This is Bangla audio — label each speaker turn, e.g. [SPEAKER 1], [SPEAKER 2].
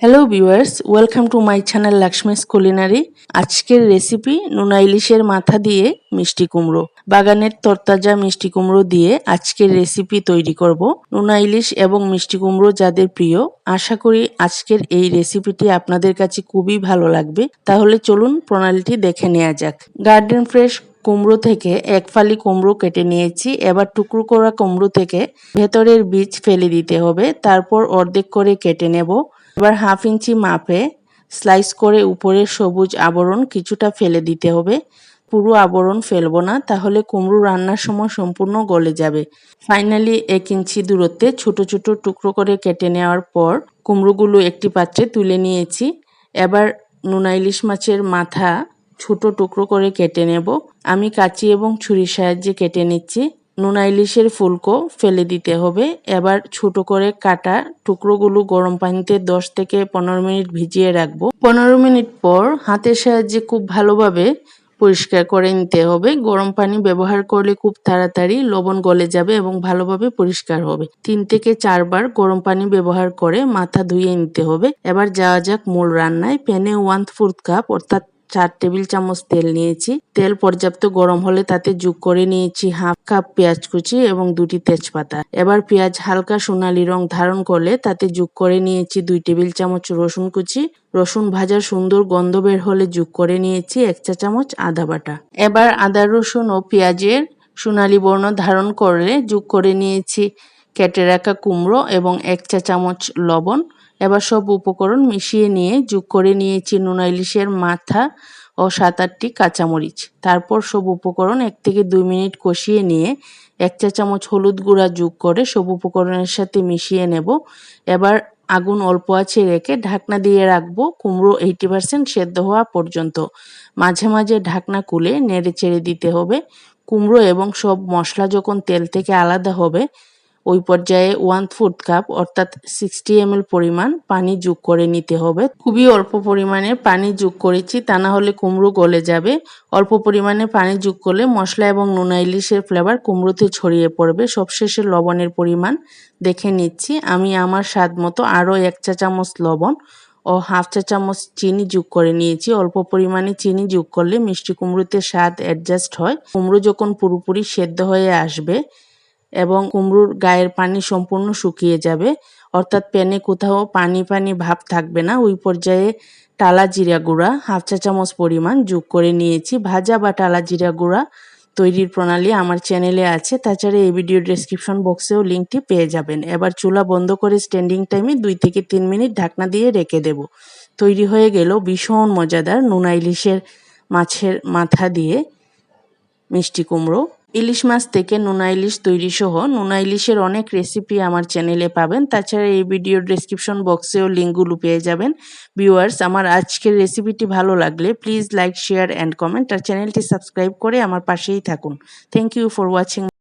[SPEAKER 1] Hello viewers, welcome to my channel Lakshmi's culinary. আজকের রেসিপি নোনা ইলিশের মাথা দিয়ে মিষ্টি কুমড়ো। বাগানের তরতাজা মিষ্টি কুমড়ো দিয়ে আজকের রেসিপি তৈরি করব। নোনা ইলিশ এবং মিষ্টি কুমড়ো যাদের প্রিয়, আশা করি আজকের এই রেসিপিটি আপনাদের কাছে খুবই ভালো লাগবে। তাহলে চলুন প্রণালীটি দেখে নেওয়া যাক। গার্ডেন ফ্রেশ কুমড়ো থেকে এক ফালি কুমড়ো কেটে নিয়েছি। এবার টুকরো করা কুমড়ো থেকে ভেতরের বীজ ফেলে দিতে হবে, তারপর অর্ধেক করে কেটে নেব। এবার 1/2 ইঞ্চি মাপে স্লাইস করে উপরের সবুজ আবরণ কিছুটা ফেলে দিতে হবে। পুরো আবরণ ফেলবো না, তাহলে কুমড়ো রান্নার সময় সম্পূর্ণ গলে যাবে। ফাইনালি 1 ইঞ্চি দূরত্বে ছোট ছোট টুকরো করে কেটে নেওয়ার পর কুমড়োগুলো একটি পাত্রে তুলে নিয়েছি। এবার নোনা ইলিশ মাছের মাথা ছোট টুকরো করে কেটে নেব। আমি কাঁচি এবং ছুরির সাহায্যে কেটে নিচ্ছি। নোনা ইলিশের ফুলকো ফেলে দিতে হবে। এবার ছোট করে কাটা টুকরোগুলো গরম পানিতে 10 থেকে 15 মিনিট ভিজিয়ে রাখবো। 15 মিনিট পর হাতের সাহায্যে খুব ভালোভাবে পরিষ্কার করে নিতে হবে। গরম পানি ব্যবহার করলে খুব তাড়াতাড়ি লবণ গলে যাবে এবং ভালোভাবে পরিষ্কার হবে। 3 থেকে 4 বার গরম পানি ব্যবহার করে মাথা ধুয়ে নিতে হবে। এবার যাওয়া যাক মূল রান্নায়। প্যানে 1/4 কাপ অর্থাৎ 4 টেবিল চামচ তেল নিয়েছি। তেল পর্যাপ্ত গরম হলে তাতে যোগ করে নিয়েছি 1/2 কাপ পেঁয়াজ কুচি এবং 2টি তেজপাতা। এবার পেঁয়াজ হালকা সোনালী রং ধারণ করলে তাতে যোগ করে নিয়েছি 2 টেবিল চামচ রসুন কুচি। রসুন ভাজার সুন্দর গন্ধ বের হলে যোগ করে নিয়েছি 1 চা চামচ আদা বাটা। এবার আদা, রসুন ও পেঁয়াজের সোনালী বর্ণ ধারণ করলে যোগ করে নিয়েছি কেটে রাখা কুমড়ো এবং 1 চা চামচ লবণ। এবার সব উপকরণ মিশিয়ে নিয়ে যোগ করে নিয়েছি নোনা ইলিশের মাথা ও 7-8টি কাঁচামরিচ। তারপর সব উপকরণ 1 থেকে 2 মিনিট কষিয়ে নিয়ে 1 চা চামচ হলুদ গুঁড়া যোগ করে সব উপকরণের সাথে মিশিয়ে নেব। এবার আগুন অল্প আঁচে রেখে ঢাকনা দিয়ে রাখবো কুমড়ো 80% সেদ্ধ হওয়া পর্যন্ত। মাঝে মাঝে ঢাকনা খুলে নেড়ে চেড়ে দিতে হবে। কুমড়ো এবং সব মশলা যখন তেল থেকে আলাদা হবে, ওই পর্যায়ে 1/4 কাপ অর্থাৎ 60 ml পরিমাণ পানি যোগ করে নিতে হবে। খুবই অল্প পরিমাণে পানি যোগ করেছি, তা না হলে কুমড়ো গলে যাবে। অল্প পরিমাণে পানি যোগ করলে মশলা এবং নোনা ইলিশের ফ্লেভার কুমড়োতে ছড়িয়ে পড়বে। সবশেষে লবণের পরিমাণ দেখে নিচ্ছি। আমি আমার স্বাদ মতো আরও 1 চা চামচ লবণ ও 1/2 চা চামচ চিনি যোগ করে নিয়েছি। অল্প পরিমাণে চিনি যোগ করলে মিষ্টি কুমড়োতে স্বাদ অ্যাডজাস্ট হয়। কুমড়ো যখন পুরোপুরি সেদ্ধ হয়ে আসবে এবং কুমড়োর গায়ের পানি সম্পূর্ণ শুকিয়ে যাবে, অর্থাৎ প্যানে কোথাও পানি পানি ভাব থাকবে না, ওই পর্যায়ে টালা জিরা গুঁড়া 1/2 চা চামচ পরিমাণ যোগ করে নিয়েছি। ভাজা বা টালা জিরা গুঁড়া তৈরির প্রণালী আমার চ্যানেলে আছে, তাছাড়া এই ভিডিও ডেসক্রিপশন বক্সেও লিঙ্কটি পেয়ে যাবেন। এবার চুলা বন্ধ করে স্ট্যান্ডিং টাইমে 2 থেকে 3 মিনিট ঢাকনা দিয়ে রেখে দেব। তৈরি হয়ে গেল ভীষণ মজাদার নোনা ইলিশের মাছের মাথা দিয়ে মিষ্টি কুমড়ো। ইলিশ মাছ থেকে নোনা ইলিশ তৈরি সহ নোনা ইলিশের অনেক রেসিপি আমার চ্যানেলে পাবেন। তাছাড়া এই ভিডিওর ডেসক্রিপশন বক্সেও লিঙ্কগুলো পেয়ে যাবেন। ভিউয়ার্স, আমার আজকের রেসিপিটি ভালো লাগলে please like, share and comment আর চ্যানেলটি সাবস্ক্রাইব করে আমার পাশেই থাকুন। Thank you for watching.